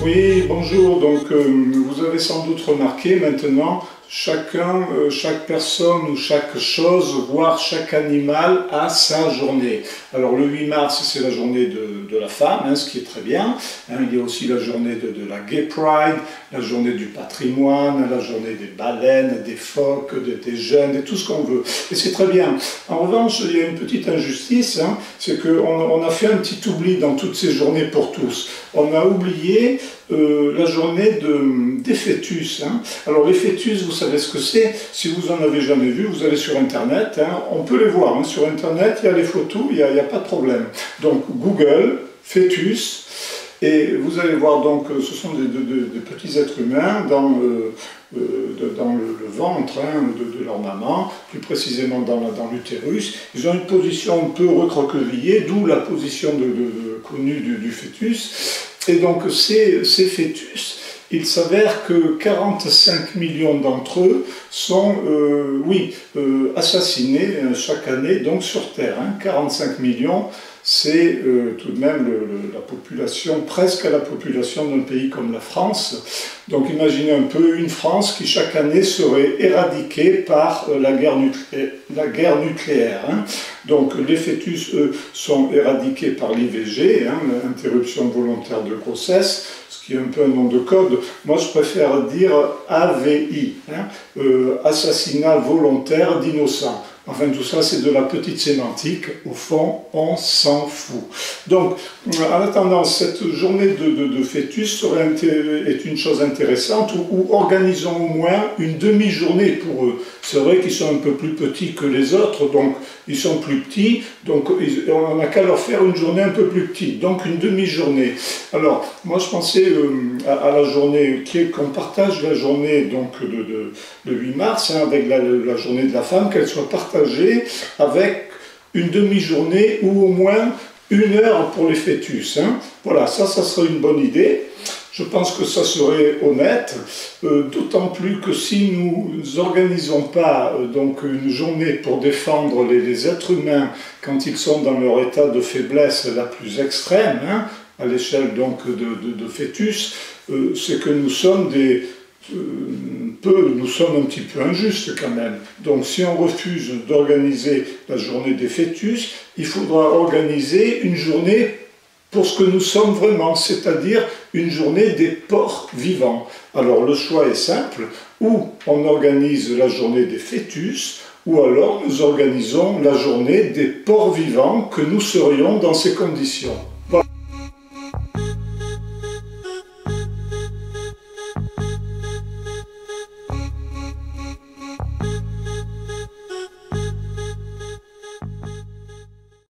Oui, bonjour. Donc, vous avez sans doute remarqué maintenant, chaque personne ou chaque chose, voire chaque animal a sa journée. Alors, le 8 mars, c'est la journée de la femme, hein, ce qui est très bien. Hein, il y a aussi la journée de la Gay Pride, la journée du patrimoine, la journée des baleines, des phoques, des jeunes, et tout ce qu'on veut. Et c'est très bien. En revanche, il y a une petite injustice, hein, c'est qu'on a fait un petit oubli dans toutes ces journées pour tous. On a oublié la journée des fœtus. Hein. Alors les fœtus, vous savez ce que c'est. Si vous en avez jamais vu, vous allez sur Internet. Hein. On peut les voir. Hein. Sur Internet, il y a les photos, il n'y a pas de problème. Donc Google, fœtus, et vous allez voir, donc, ce sont des petits êtres humains dans le ventre hein, de leur maman, plus précisément dans l'utérus. Ils ont une position un peu recroquevillée, d'où la position connue du fœtus. Et donc ces fœtus, il s'avère que 45 millions d'entre eux sont assassinés chaque année donc sur Terre. Hein. 45 millions, c'est tout de même la population, presque à la population d'un pays comme la France. Donc imaginez un peu une France qui chaque année serait éradiquée par la guerre nucléaire. Hein. Donc les fœtus, eux, sont éradiqués par l'IVG, hein, l'interruption volontaire de grossesse, ce qui est un peu un nom de code. Moi je préfère dire AVI, hein, assassinat volontaire d'innocents. Enfin, tout ça, c'est de la petite sémantique. Au fond, on s'en fout. Donc, en attendant, cette journée de fœtus est une chose intéressante, ou organisons au moins une demi-journée pour eux. C'est vrai qu'ils sont un peu plus petits que les autres, donc ils sont plus petits, donc on n'a qu'à leur faire une journée un peu plus petite, donc une demi-journée. Alors, moi je pensais à la journée, qu'on partage la journée donc, de 8 mars, hein, avec la journée de la femme, qu'elle soit partagée avec une demi-journée ou au moins 1 heure pour les fœtus. Hein. Voilà, ça serait une bonne idée. Je pense que ça serait honnête, d'autant plus que si nous n'organisons pas donc une journée pour défendre les êtres humains quand ils sont dans leur état de faiblesse la plus extrême, hein, à l'échelle donc de fœtus, c'est que nous sommes nous sommes un petit peu injustes quand même. Donc si on refuse d'organiser la journée des fœtus, il faudra organiser une journée pour ce que nous sommes vraiment, c'est-à-dire une journée des porcs vivants. Alors le choix est simple, ou on organise la journée des fœtus, ou alors nous organisons la journée des porcs vivants que nous serions dans ces conditions.